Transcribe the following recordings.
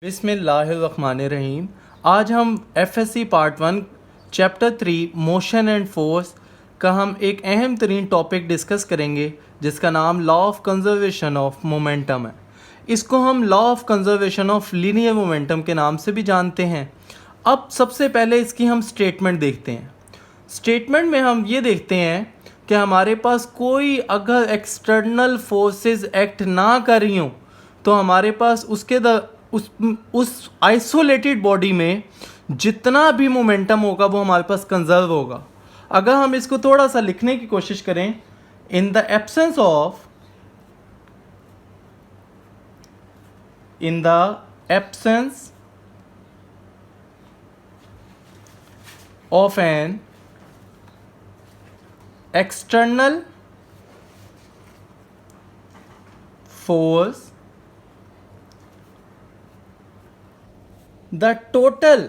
बिस्मिल्लाहिर्रहमानिर्रहीम। आज हम FSc part 1 chapter 3 motion and force का हम एक अहम तरीन टॉपिक डिस्कस करेंगे जिसका नाम law of conservation of momentum है। इसको हम law of conservation of linear momentum के नाम से भी जानते हैं। अब सबसे पहले इसकी हम स्टेटमेंट देखते हैं। स्टेटमेंट में हम ये देखते हैं कि हमारे पास कोई अगर एक्सटर्नल फोर्सेस एक्ट ना कर रही हों तो हमारे पास उस आइसोलेटेड बॉडी में जितना भी मोमेंटम होगा वो हमारे पास कंजर्व होगा। अगर हम इसको थोड़ा सा लिखने की कोशिश करें, in the absence of an external force the total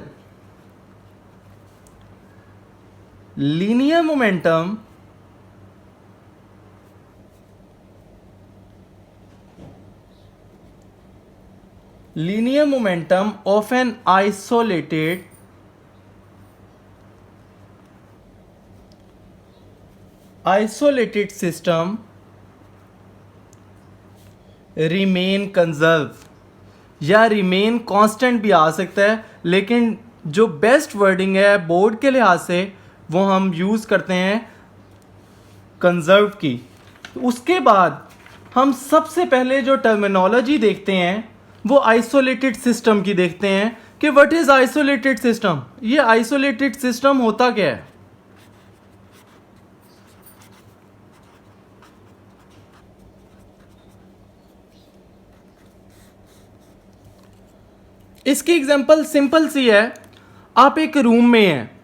linear momentum of an isolated system remain conserve या रिमेन कांस्टेंट भी आ सकता है, लेकिन जो बेस्ट वर्डिंग है बोर्ड के लिहाज से वो हम यूज़ करते हैं कंजर्व की। उसके बाद हम सबसे पहले जो टर्मिनोलॉजी देखते हैं वो आइसोलेटेड सिस्टम की देखते हैं कि व्हाट इज़ आइसोलेटेड सिस्टम। ये आइसोलेटेड सिस्टम होता क्या है। इसकी एग्जांपल सिंपल सी है। आप एक रूम में हैं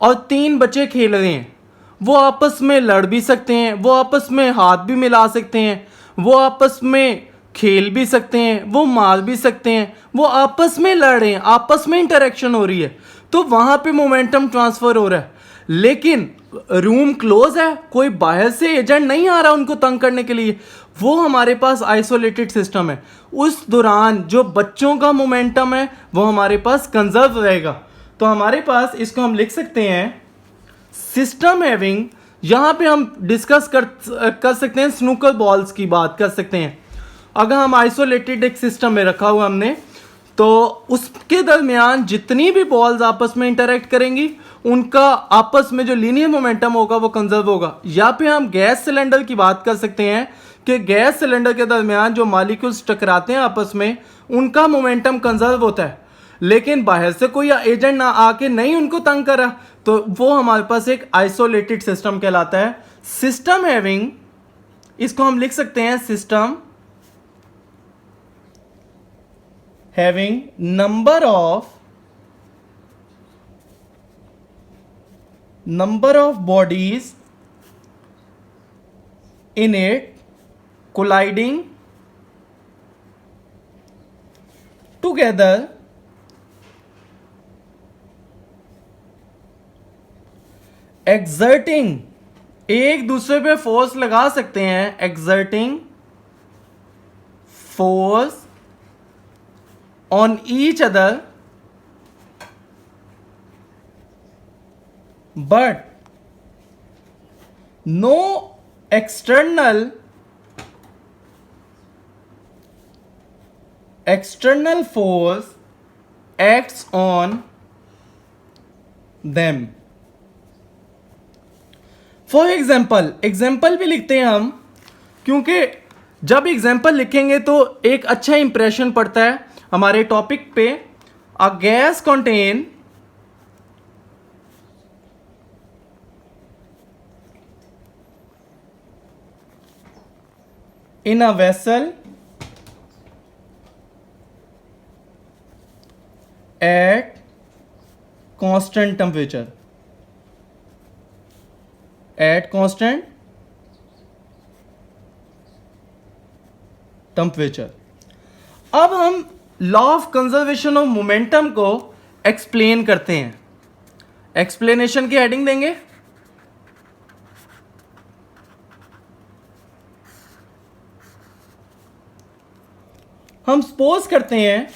और 3 बच्चे खेल रहे हैं। वो आपस में लड़ भी सकते हैं, वो आपस में हाथ भी मिला सकते हैं, वो आपस में खेल भी सकते हैं, वो मार भी सकते हैं, वो आपस में लड़ रहे हैं, आपस में इंटरेक्शन हो रही है, तो वहां पे मोमेंटम ट्रांसफर हो रहा है। लेकिन रूम क्लोज है, कोई बाहर से एजेंट नहीं आ रहा उनको तंग करने के लिए, वो हमारे पास आइसोलेटेड सिस्टम है। उस दौरान जो बच्चों का मोमेंटम है वो हमारे पास कंजर्व रहेगा। तो हमारे पास इसको हम लिख सकते हैं सिस्टम हैविंग, यहां पे हम डिस्कस कर सकते हैं स्नूकर बॉल्स की बात कर सकते हैं। अगर हम आइसोलेटेड एक सिस्टम में रखा हुआ हमने, तो उसके दरमियान जितनी भी बॉल्स आपस में इंटरेक्ट करेंगी उनका आपस में जो लीनियर मोमेंटम होगा वो कंजर्व होगा। या फिर हम गैस सिलेंडर की बात कर सकते हैं कि गैस सिलेंडर के दरमियान जो मॉलिक्यूल्स टकराते हैं आपस में उनका मोमेंटम कंजर्व होता है, लेकिन बाहर से कोई एजेंट ना आके नहीं उनको तंग करा, तो वो हमारे पास एक आइसोलेटेड सिस्टम कहलाता है। सिस्टम हैविंग, इसको हम लिख सकते हैं system having number of bodies in it colliding together exerting, एक दूसरे पे फोर्स लगा सकते हैं, exerting force on each other but no external force acts on them। For example भी लिखते हैं हम, क्योंकि जब एग्जाम्पल लिखेंगे तो एक अच्छा इंप्रेशन पड़ता है हमारे टॉपिक पे। A gas contain in a vessel at constant temperature, अब हम law of conservation of momentum को एक्सप्लेन करते हैं। एक्सप्लेनेशन की हेडिंग देंगे हम सपोज करते हैं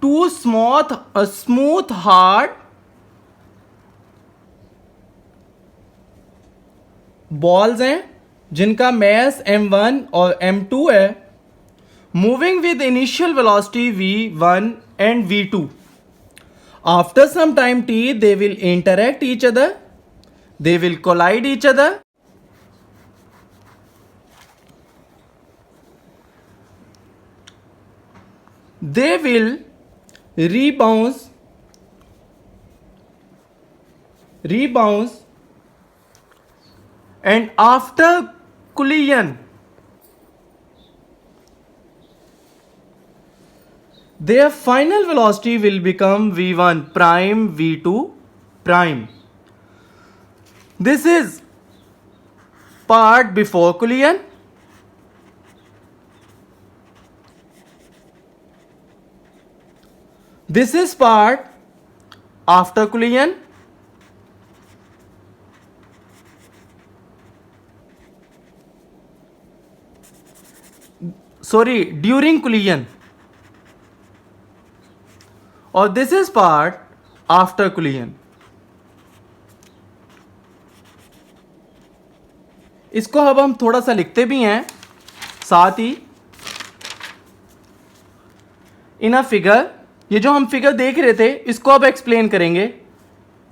टू स्मूथ हार्ड बॉल्स हैं जिनका mass m1 और m2 है, moving with initial velocity v1 and v2. After some time t, they will interact each other, they will collide each other. They will rebounce, and after collision, their final velocity will become v1 prime, v2 prime. This is part before collision. This is part after collision. Sorry, during collision. और this is part after collision. इसको अब हम थोड़ा सा लिखते भी हैं साथ ही इन अ फिगर. ये जो हम फिगर देख रहे थे इसको अब एक्सप्लेन करेंगे.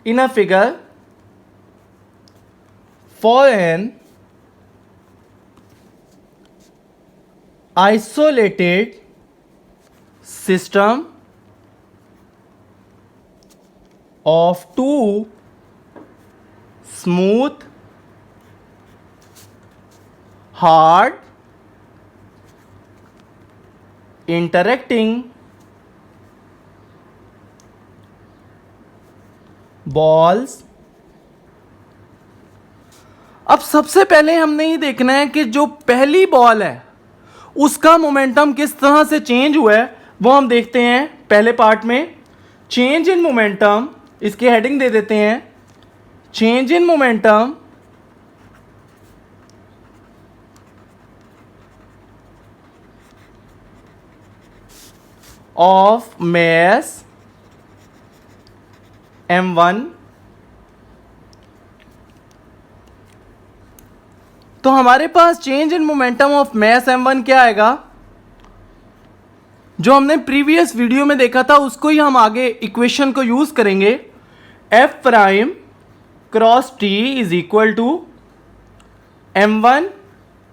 In a figure for an isolated system of two smooth, hard, interacting balls. अब सबसे पहले हमने ये देखना है कि जो पहली बॉल है उसका मोमेंटम किस तरह से चेंज हुआ है वो हम देखते हैं पहले पार्ट में. चेंज इन मोमेंटम, इसकी हेडिंग दे देते हैं change in momentum of mass m1. तो हमारे पास change in momentum of mass m1 क्या आएगा? जो हमने प्रीवियस वीडियो में देखा था उसको ही हम आगे इक्वेशन को यूज करेंगे. f prime cross t is equal to m1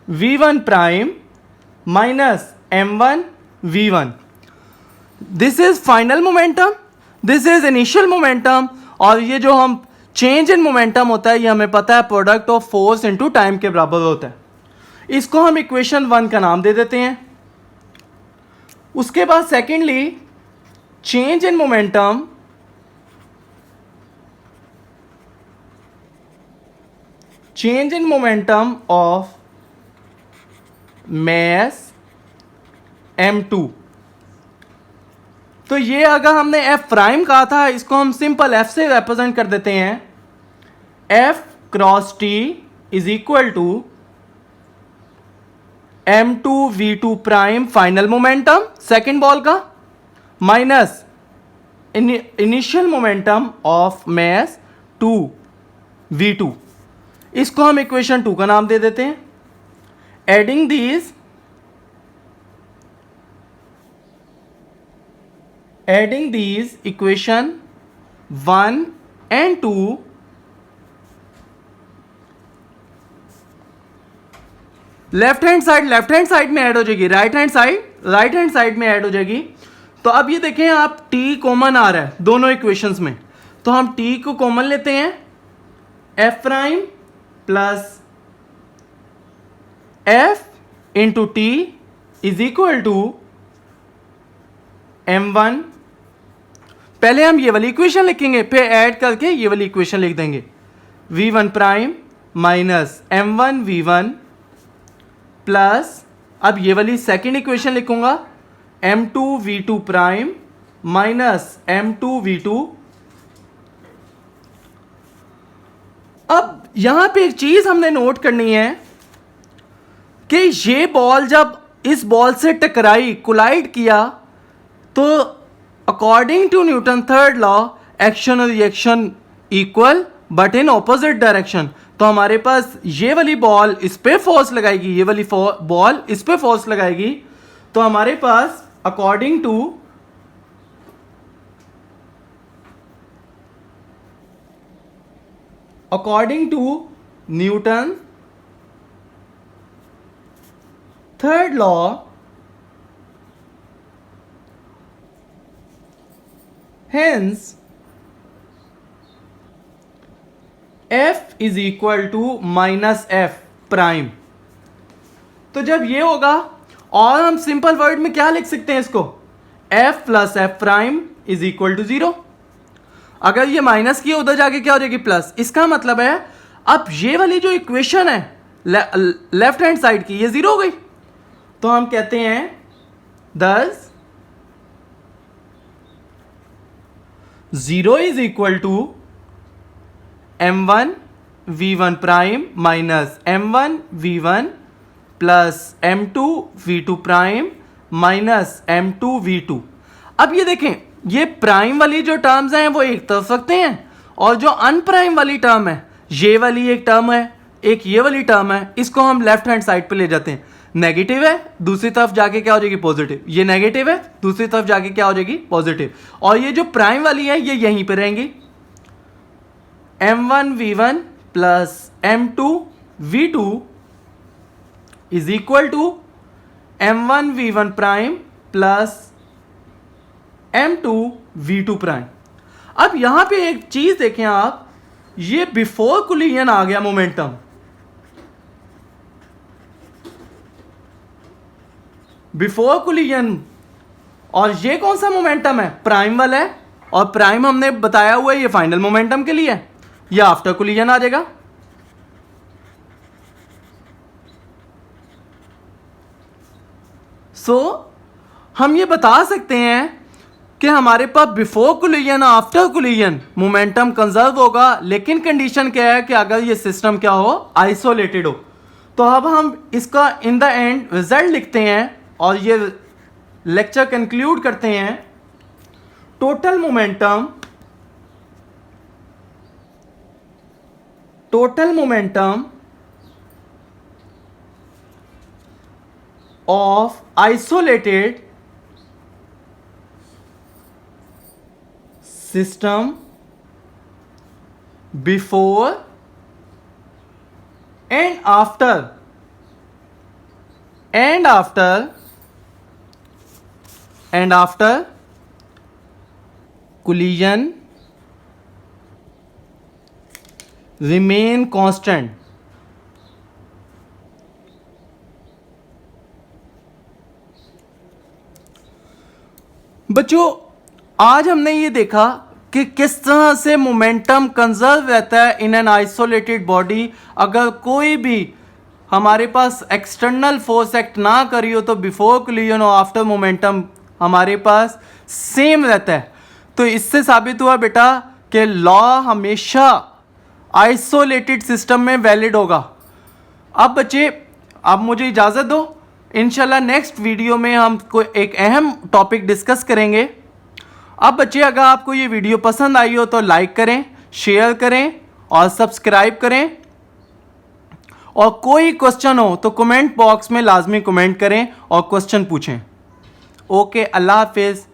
v1 prime minus m1 v1. This is final momentum, this is initial momentum. और ये जो हम चेंज इन मोमेंटम होता है ये हमें पता है product of force into time के बराबर होता है. इसको हम इक्वेशन 1 का नाम दे देते हैं. उसके बाद secondly change in momentum of mass m2. तो ये अगर हमने f प्राइम कहा था इसको हम सिंपल f से रिप्रेजेंट कर देते हैं. f cross t is equal to m2 v2 prime final momentum second ball का minus initial momentum of mass 2 v2. इसको हम इक्वेशन 2 का नाम दे देते हैं. Adding these equation 1 and 2 left hand side में ऐड हो जाएगी, राइट हैंड साइड में ऐड हो जाएगी. तो अब ये देखें आप t कॉमन आ रहा है दोनों इक्वेशंस में, तो हम t को कॉमन लेते हैं. f prime plus f into t is equal to m1. पहले हम ये वाली इक्वेशन लिखेंगे फिर ऐड करके ये वाली इक्वेशन लिख देंगे. v1 prime minus m1 v1 plus अब ये वाली सेकेंड इक्वेशन लिखूंगा m2 v2 prime minus m2 v2. अब यहां पे एक चीज हमने नोट करनी है कि ये बॉल जब इस बॉल से टकराई कोलाइड किया तो according to Newton third law action और reaction equal but in opposite direction. तो हमारे पास ये वाली बॉल इस पे फोर्स लगाएगी, ये वाली बॉल इस पे फोर्स लगाएगी, तो हमारे पास according to Newton third law hence F is equal to minus F prime. तो जब ये होगा, और हम सिंपल वर्ड में क्या लिख सकते हैं इसको, F plus F prime is equal to 0। अगर ये माइनस की उधर जाके क्या हो जाएगी प्लस। इसका मतलब है अब ये वाली जो इक्वेशन है लेफ्ट हैंड साइड की, ये 0 हो गई। तो हम कहते हैं दस 0 is equal to m1 v1 prime minus m1 v1 plus m2 v2 prime minus m2 v2। अब ये देखें, ये प्राइम वाली जो टर्म्स हैं वो एक तरफ रखते हैं, और जो अनप्राइम वाली टर्म है, ये वाली एक टर्म है, एक ये वाली टर्म है, इसको हम लेफ्ट हैंड साइड पे ले जाते हैं। नेगेटिव है, दूसरी तरफ जाके क्या हो जाएगी पॉजिटिव। ये नेगेटिव है, दूसरी तरफ जाके क्या हो जाएगी पॉजिटिव। और ये जो प्राइम वाली है ये यहीं पे रहेंगी। m1 v1 plus m2 v2 is equal to m1 v1 prime plus m2 v2 prime. अब यहां पे एक चीज देखें आप, ये बिफोर कोलिजन आ गया मोमेंटम, बिफोर कोलिजन। और ये कौन सा मोमेंटम है, प्राइम वाला है, और प्राइम हमने बताया हुआ है ये फाइनल मोमेंटम के लिए है, या आफ्टर कोलिजन आ जाएगा। सो हम ये बता सकते हैं कि हमारे पास before collision after collision momentum conserve होगा, लेकिन कंडीशन क्या है कि अगर ये सिस्टम क्या हो, आइसोलेटेड हो। तो अब हम इसका इन द एंड रिजल्ट लिखते हैं और ये लेक्चर कंक्लूड करते हैं। Total momentum of isolated system before and after collision remain constant। बच्चों आज हमने ये देखा कि किस तरह से मोमेंटम कंजर्व रहता है इन एन आइसोलेटेड बॉडी। अगर कोई भी हमारे पास एक्सटर्नल फोर्स एक्ट ना करी हो तो बिफोर कोलिजन और आफ्टर मोमेंटम हमारे पास सेम रहता है। तो इससे साबित हुआ बेटा कि लॉ हमेशा आइसोलेटेड सिस्टम में वैलिड होगा। अब बच्चे अब मुझे इजाज़त दो, इंशाल्लाह नेक्स्ट वीडियो में हम कोई एक अहम टॉपिक डिस्कस करेंगे। अब बच्चे अगर आपको ये वीडियो पसंद आई हो तो लाइक करें, शेयर करें और सब्सक्राइब करें, और कोई क्वेश्चन हो तो कमेंट बॉक्स में लाजमी कमेंट करें और क्वेश्चन पूछें। ओके, अल्लाह हाफिज़।